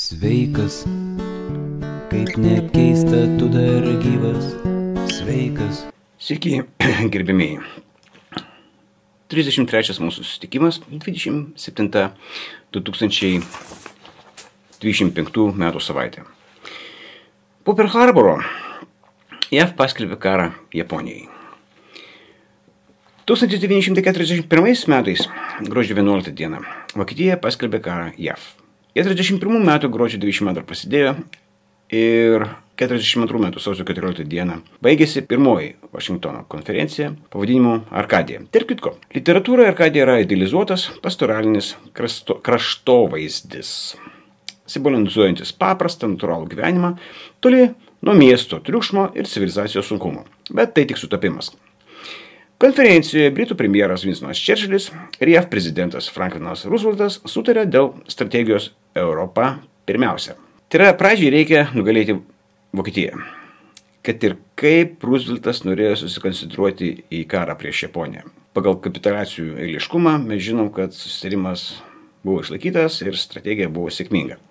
Sveikas, kaip nekeista, tu dar gyvas, sveikas. Sveiki, gerbėmiai. 33 mūsų susitikimas, 27.2025 metų savaitė. Po Perl Harboro JAV paskelbė karą Japonijai. 1941 metais, gruodžio 11 dieną, Vokietija paskelbė karą JAV. 41 metų gruodžio 22 prasidėjo ir 42 metų sausio 14 dieną baigėsi pirmoji Vašingtono konferencija pavadinimu Arkadija. Tarp kitko, literatūroje Arkadija yra idealizuotas pastoralinis kraštovaizdis, simbolizuojantis paprastą natūralų gyvenimą, toli nuo miesto triukšmo ir civilizacijos sunkumų. Bet tai tik sutapimas. Konferencijoje Britų premjeras Winstonas Čerčilis ir JAV prezidentas Franklinas Rooseveltas sutarė dėl strategijos Europa pirmiausia. Tai yra, pradžiai reikia nugalėti Vokietiją. Kad ir kaip Rooseveltas norėjo susikoncentruoti į karą prieš Japoniją. Pagal kapitulacijų eiliškumą mes žinom, kad susitarimas buvo išlaikytas ir strategija buvo sėkminga.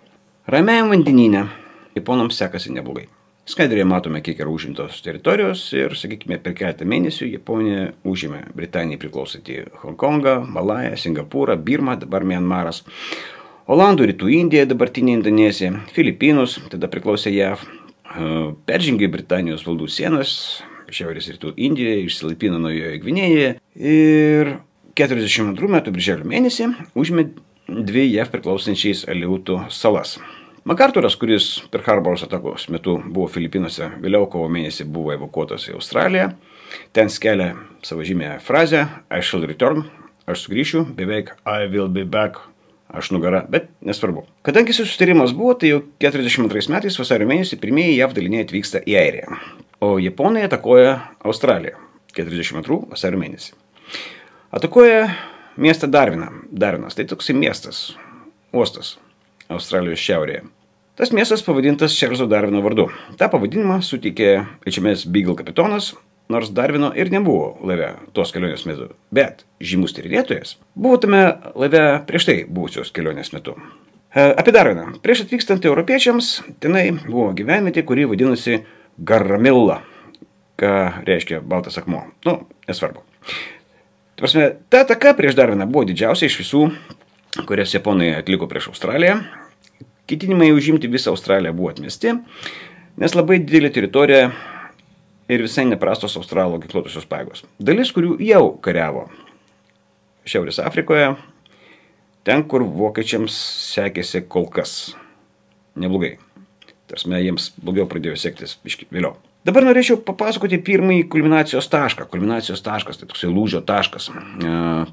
Ramiajam vandenyne Japonams sekasi neblogai. Skaidrėje matome, kiek yra užimtos teritorijos ir, sakykime, per keletą mėnesių Japonija užėmė Britanijai priklausantį Honkongą, Malają, Singapūrą, Birmą, dabar Mianmaras, Olandų, Rytų Indiją, dabartinė Indonezija, Filipinus, tada priklausė JAV, peržengė Britanijos valdų sienas, Šiaurės Rytų Indijoje, išsilaipino Naujojoje Gvinėjoje ir 42 metų birželio mėnesį užėmė dvi JAV priklausančiais Aleutų salas. MacArthuras, kuris per Harboros atakos metu buvo Filipinuose, vėliau kovo mėnesį buvo evakuotas į Australiją. Ten skelia savo žymėją frazę I shall return, aš sugrįšiu, beveik I will be back, aš nugara, bet nesvarbu. Kadangi susitarimas buvo, tai jau 42 metais vasario mėnesį pirmieji JAV daliniai atvyksta į Airiją, o Japonai atakuoja Australiją 42 vasario mėnesį. Atakuoja miestą Darviną. Darvinas tai toksai miestas, uostas Australijos šiaurėje. Tas miestas pavadintas Čarlzo Darvino vardu. Ta pavadinimą suteikė HMS Beagle kapitonas, nors Darvino ir nebuvo laive tos kelionės metu. Bet žymus tyrinėtojas buvo tame laive prieš tai buvusios kelionės metu. Apie Darviną. Prieš atvykstant europiečiams, tenai buvo gyvenvietė, kuri vadinasi Garramilla, ką reiškia baltas akmuo. Nesvarbu. Ta ataka prieš Darviną buvo didžiausia iš visų, kurias Japonai atliko prieš Australiją. Ketinimai užimti visą Australiją buvo atmesti, nes labai didelė teritorija ir visai neprastos Australų ginkluotosios pajėgos. Dalis, kurių jau kariavo Šiaurės Afrikoje, ten, kur vokiečiams sekėsi kol kas neblogai. Tarsime, jiems blogiau pradėjo sektis vėliau. Dabar norėčiau papasakoti pirmąjį kulminacijos tašką. Kulminacijos taškas, tai toksai lūžio taškas.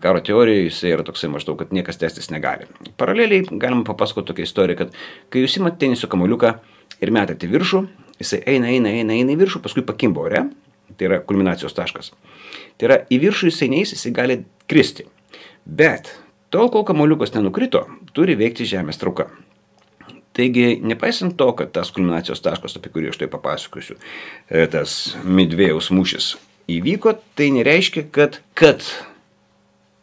Karo teorijoje jisai yra toksai maždaug, kad niekas tęstis negali. Paraleliai galima papasakoti tokią istoriją, kad kai jūs imat teniso kamuoliuką ir metate viršų, jisai eina į viršų, paskui pakimba ore, tai yra kulminacijos taškas. Tai yra į viršų jisai neis, jisai gali kristi. Bet tol, kol kamuoliukas nenukrito, turi veikti žemės trauka. Taigi, nepaisant to, kad tas kulminacijos taškas, apie kurį aš tai papasakosiu, tas Midvėjaus mūšis įvyko, tai nereiškia, kad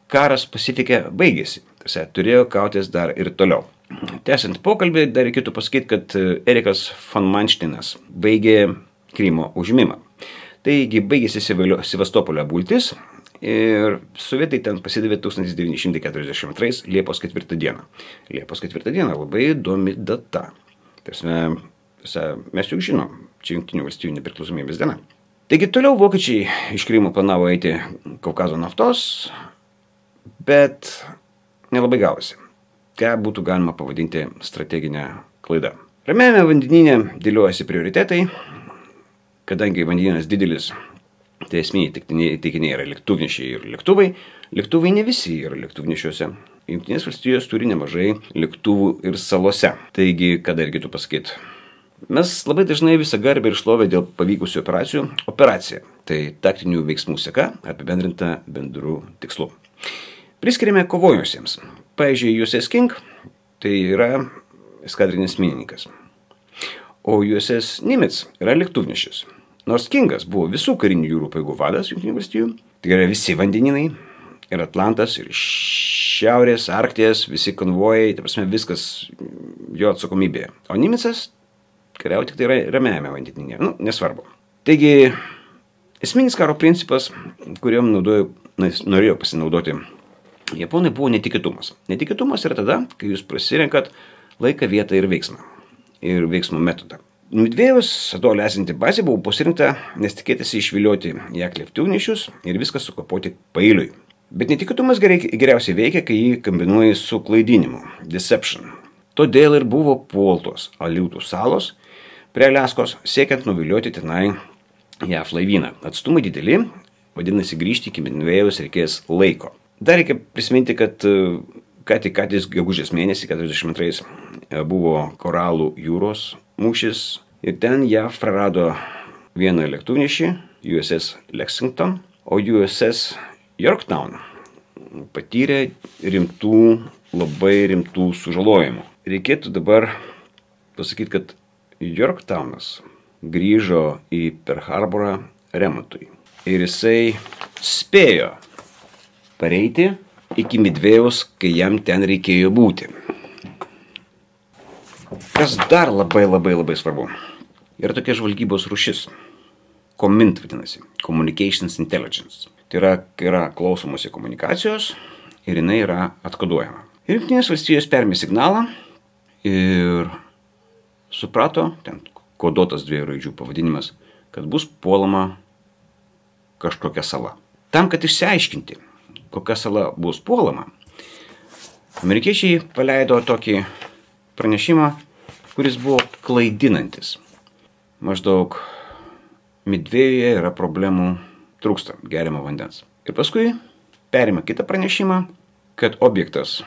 karas Pasifike baigėsi. Tarsi, turėjo kautis dar ir toliau. Tęsiant pokalbį, dar reikėtų pasakyti, kad Erikas von Manšteinas baigė Krymo užimimą. Taigi, baigėsi Sevastopolio bultis ir sovietai ten pasidavė 1942 Liepos 4 dieną. Liepos 4 dieną labai įdomi data. Mes juk žinom, čia Jungtinių valstijų nepriklausomybės diena. Taigi toliau vokiečiai iš Krymo planavo eiti Kaukazo naftos, bet nelabai gavosi. Ką būtų galima pavadinti strateginę klaidą. Ramiajame vandenyne dėliojasi prioritetai, kadangi vandenynas didelis. Tai esminiai taikiniai yra lėktuvnešiai ir lėktuvai. Lėktuvai ne visi yra lėktuvnešiuose. Jungtinės valstijos turi nemažai lėktuvų ir salose. Taigi, ką dar reikėtų pasakyti? Mes labai dažnai visą garbę ir šlovę dėl pavykusių operacijų. Operacija – tai taktinių veiksmų seka apibendrinta bendrų tikslų. Priskiriame kovojusiems. Pavyzdžiui, USS King tai yra eskadrinis minininkas. O USS Nimitz yra lėktuvnešis. Nors Kingas buvo visų karinių jūrų pajėgų vadas Jungtinių valstijų, tai yra visi vandeninai, ir Atlantas, ir Šiaurės, Arkties, visi konvojai, ta prasme, viskas jo atsakomybėje. O Nimicas kariauja tik tai ramiajame vandenyne. Nesvarbu. Taigi, esminis karo principas, kuriuom norėjo pasinaudoti japonai, buvo netikėtumas. Netikėtumas yra tada, kai jūs pasirenkat laiką, vietą ir veiksmą. Ir veiksmo metodą. Midvėjaus atolė esanti bazė buvo pasirinkta, nes tikėtasi išvilioti ją lėktuvnešius ir viską sukapoti pailiui. Bet netikėtumas geriausiai veikia, kai jį kombinuoji su klaidinimu, deception. Todėl ir buvo puoltos Aliutų salos prie Aliaskos, siekiant nuvilioti tenai JAF laivyną. Atstumai dideli, vadinasi, grįžti iki Midvėjaus reikės laiko. Dar reikia prisiminti, kad ką tik gegužės mėnesį 42 buvo Koralų jūros mūšis ir ten JAF prarado vieną lėktuvnešį, USS Lexington, o USS Yorktown patyrė labai rimtų sužalojimų. Reikėtų dabar pasakyti, kad Yorktownas grįžo į Pearl Harborą remontui ir jisai spėjo pareiti iki Midvėjaus, kai jam ten reikėjo būti. Kas dar labai svarbu, yra tokia žvalgybos rūšis. COMINT vadinasi, Communications Intelligence. Tai yra klausomasi komunikacijos ir jinai yra atkoduojama. Ir Jungtinės valstijos perėmė signalą ir suprato, ten koduotas 2 raidžių pavadinimas, kad bus puolama kažkokia sala. Tam, kad išsiaiškinti, kokia sala bus puolama, amerikiečiai paleido tokį pranešimą, kuris buvo klaidinantis. Maždaug Midvėjoje yra problemų, trūksta geriamo vandens. Ir paskui perėmė kitą pranešimą, kad objektas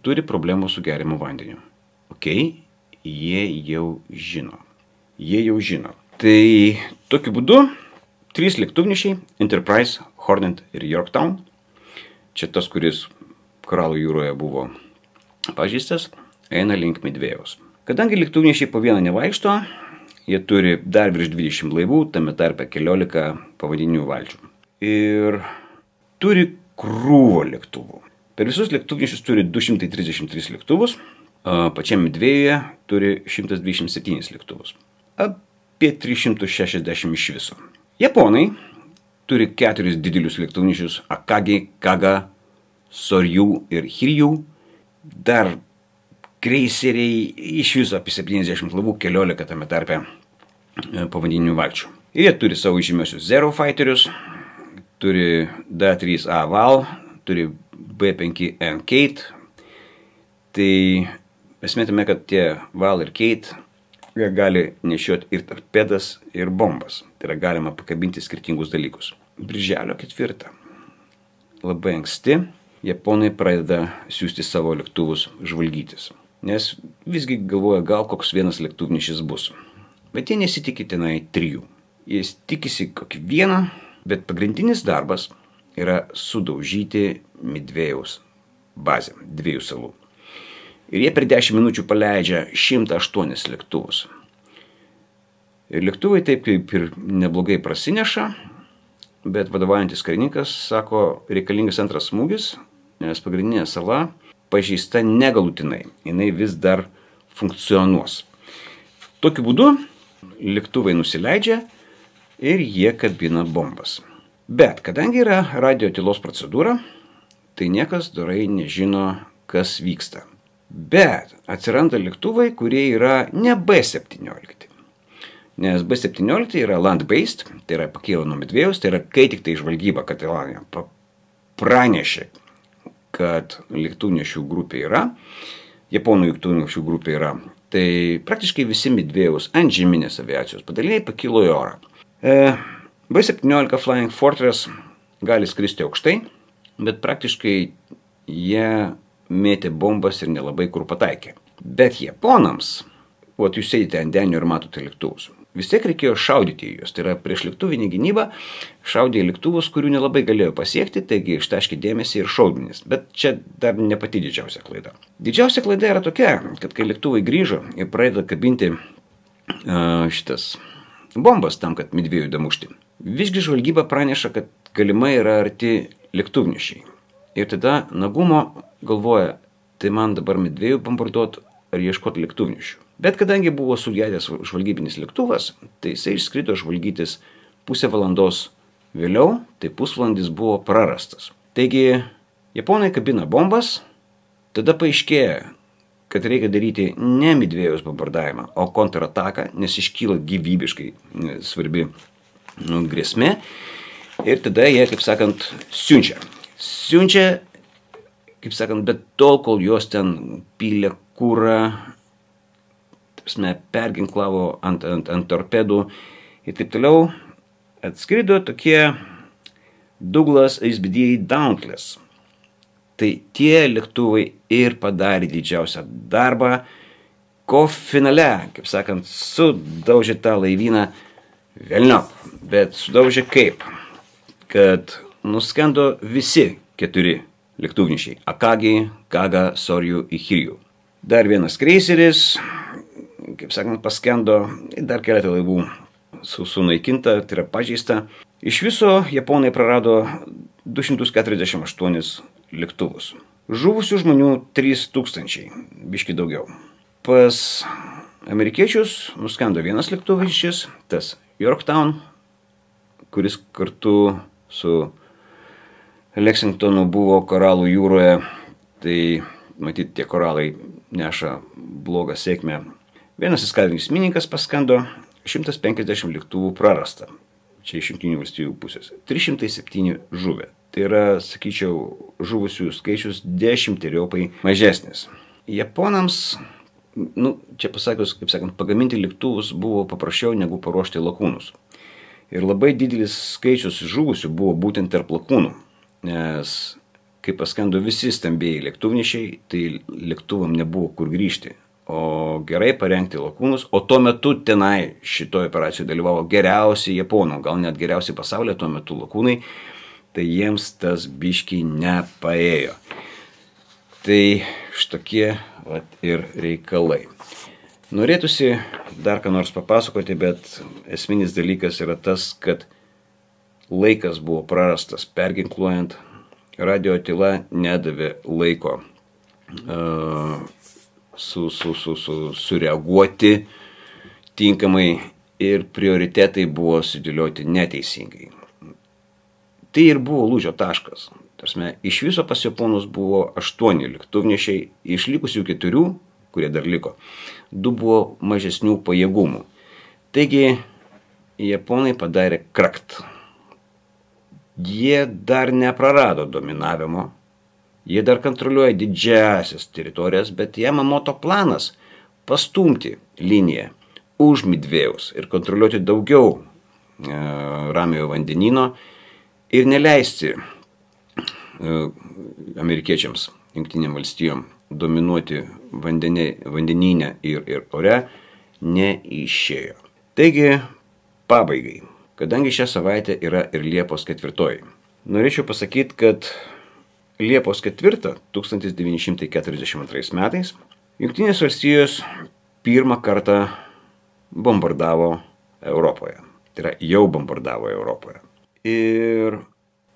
turi problemų su geriamu vandeniu. Jie jau žino. Tai tokiu būdu 3 lėktuvnešiai, Enterprise, Hornet ir Yorktown, čia tas, kuris Koralų jūroje buvo pažeistas, eina link Midvėjaus. Kadangi lėktuvnešiai po vieną nevaikšto, jie turi dar virš 20 laivų, tame tarpe 14 povandeninių valčių. Ir turi krūvą lėktuvų. Per visus lėktuvnešius turi 233 lėktuvus, pačiam Midvėjoje turi 127 lėktuvus. Apie 360 iš viso. Japonai turi 4 didelius lėktuvnešius Akagi, Kaga, Soryu ir Hiryu. Dar kreiseriai iš viso apie 70 laivų, 14 tame tarpe povandeninių valčių. Ir jie turi savo žymiosius Zero Fighterius, turi D3A Val, turi B5N Kate. Tai esmė tame, kad tie Val ir Kate jie gali nešioti ir torpedas, ir bombas. Tai yra galima pakabinti skirtingus dalykus. Birželio 4. Labai anksti japonai pradeda siųsti savo lėktuvus žvalgytis. Nes visgi galvoja, gal koks vienas lėktuvnešis bus. Bet jie nesitikė tenai 3. Jie tikisi kokį vieną, bet pagrindinis darbas yra sudaužyti Midvėjaus bazę, 2 salų. Ir jie per 10 minučių paleidžia 108 lėktuvus. Ir lėktuvai taip kaip ir neblogai prasineša, bet vadovaujantis karininkas sako, reikalingas antras smūgis, nes pagrindinė sala pažeista negalutinai. Jinai vis dar funkcionuos. Tokiu būdu lėktuvai nusileidžia ir jie kabina bombas. Bet kadangi yra radio tylos procedūra, tai niekas dorai nežino, kas vyksta. Bet atsiranda lėktuvai, kurie yra ne B-17. Nes B-17 yra land-based, tai yra pakyla nuo Midvėjaus, tai yra kai tik tai žvalgyba Katalonija pranešė, kad lėktuvnešių grupė yra, japonų lėktuvnešių grupė yra, tai praktiškai visi Midvėjaus antžeminės aviacijos padaliniai pakilo į orą. B-17 Flying Fortress gali skristi aukštai, bet praktiškai jie mėtė bombas ir nelabai kur pataikė. Bet japonams, jūs sėdite ant denio ir matote lėktuvus, vis tiek reikėjo šaudyti į juos. Tai yra prieš lėktuvinį gynybą šaudė į lėktuvus, kurių nelabai galėjo pasiekti, taigi ištaškė dėmesį ir šaudmenis. Bet čia dar ne pati didžiausia klaida. Didžiausia klaida yra tokia, kad kai lėktuvai grįžo ir pradeda kabinti šitas bombas tam, kad Midvėjų damušti, visgi žvalgyba praneša, kad galimai yra arti lėktuvnešiai. Ir tada Nagumo galvoja, tai man dabar Medvėjų bombarduot ar ieškoti lėktuvnešių. Bet kadangi buvo sugedęs žvalgybinis lėktuvas, tai jisai išskrido žvalgytis pusę valandos vėliau, tai pusvalandis buvo prarastas. Taigi, japonai kabina bombas, tada paaiškėja, kad reikia daryti ne Medvėjaus bombardavimą, o kontrataką, nes iškyla gyvybiškai svarbi grėsmė. Ir tada jie, kaip sakant, siunčia, kaip sakant, bet tol, kol jos ten pylė kurą, perginklavo ant torpedų ir taip toliau, atskrido tokie Douglas HBD Dauntless. Tai tie lėktuvai ir padarė didžiausią darbą, ko finale, kaip sakant, sudaužė tą laivyną velniop. Bet sudaužė kaip? Kad nuskendo visi 4 lėktuvnešiai – Akagi, Kaga, Soryu ir Hiryu. Dar vienas kreiseris, kaip sakant, paskendo, dar keletą laivų sunaikinta, tai yra pažeista. Iš viso japonai prarado 248 lėktuvus. Žuvusių žmonių 3000, biški daugiau. Pas amerikiečius nuskendo vienas lėktuvnešis, tas Yorktown, kuris kartu su Lexingtonu buvo koralų jūroje, tai matyt, tie koralai neša blogą sėkmę. Vienas eskadrinis mininkas paskendo, 150 lėktuvų prarasta. Čia iš Jungtinių valstijų pusės. 307 žuvę. Tai yra, sakyčiau, žuvusių skaičius 10-eriopai mažesnis. Japonams, čia pasakius, kaip sakant, pagaminti lėktuvus buvo paprasčiau negu paruošti lakūnus. Ir labai didelis skaičius žuvusių buvo būtent tarp lakūnų. Nes kai paskendo visi stambėjai lėktuvnešiai, tai lėktuvam nebuvo kur grįžti. O gerai parengti lakūnus, o tuo metu tenai šitoje operacijoje dalyvavo geriausi japonų, gal net geriausi pasaulyje tuo metu lakūnai, tai jiems tas biškiai nepaėjo. Tai štokie ir reikalai. Norėtųsi dar ką nors papasakoti, bet esminis dalykas yra tas, kad laikas buvo prarastas perginkluojant, radio tyla nedavė laiko sureaguoti tinkamai ir prioritetai buvo sudėlioti neteisingai. Tai ir buvo lūžio taškas. Iš viso pas japonus buvo 8 lėktuvnešiai, iš likusių 4, kurie dar liko, 2 buvo mažesnių pajėgumų. Taigi, japonai padarė krakt. Jie dar neprarado dominavimo. Jie dar kontroliuoja didžiasias teritorijas, bet Jamamoto planas pastumti liniją už Medvėjaus ir kontroliuoti daugiau Ramiojo vandenyno ir neleisti amerikiečiams, Jungtinėm valstijom dominuoti vandenyne ir ore neišėjo. Taigi, pabaigai, kadangi šią savaitę yra ir Liepos 4, norėčiau pasakyti, kad Liepos 4, 1942 metais, Jungtinės valstijos pirmą kartą bombardavo Europoje. Tai yra, jau bombardavo Europoje. Ir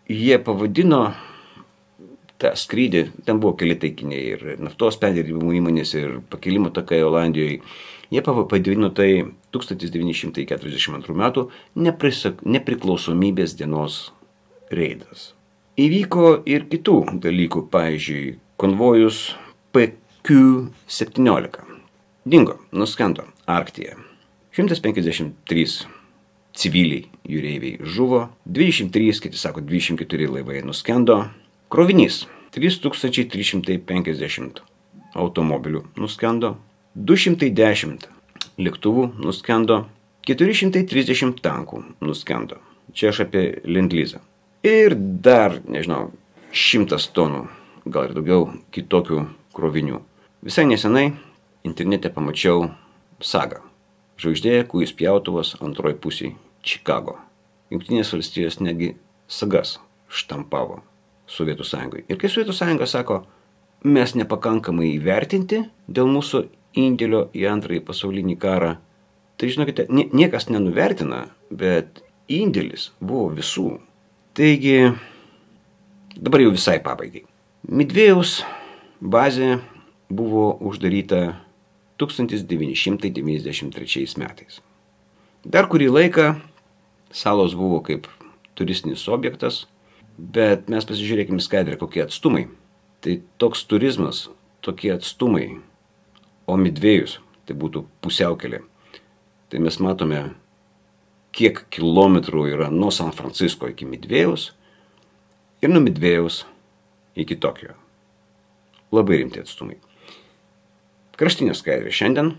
jie pavadino tą skrydį, ten buvo keli taikiniai ir naftos perdirbimo įmonės ir pakilimo takai Olandijoje. Jie pavadino tai 1942 metų nepriklausomybės dienos reidas. Įvyko ir kitų dalykų, pavyzdžiui, konvojus PQ-17. Dingo, nuskendo Arktyje. 153 civiliai jūreiviai žuvo, 23, kiti sako, 24 laivai nuskendo. Krovinys 3350 automobilių nuskendo, 210 lėktuvų nuskendo, 430 tankų nuskendo. Čia aš apie Lend-Lizą. Ir dar, nežinau, 100 tonų, gal ir daugiau kitokių krovinių. Visai nesenai internete pamačiau sagą. Žvaigždė, kūjis pjautuvas antroji pusė Čikago. Jungtinės valstijos netgi sagas štampavo Sovietų sąjungai. Ir kai Sovietų sąjunga sako, mes nepakankamai įvertinti dėl mūsų indėlio į antrąjį pasaulinį karą, tai žinokite, niekas nenuvertina, bet indėlis buvo visų. Taigi, Dabar jau visai pabaigai. Midvėjaus bazė buvo uždaryta 1993 metais. Dar kurį laiką salos buvo kaip turistinis objektas, bet mes pasižiūrėkime skaidrę, kokie atstumai. Tai toks turizmas, tokie atstumai, o Midvėjus, tai būtų pusiaukelė. Tai mes matome, kiek kilometrų yra nuo San Francisco iki Midvėjaus ir nuo Midvėjaus iki Tokijo. Labai rimti atstumai. Kraštinė skaidrė šiandien.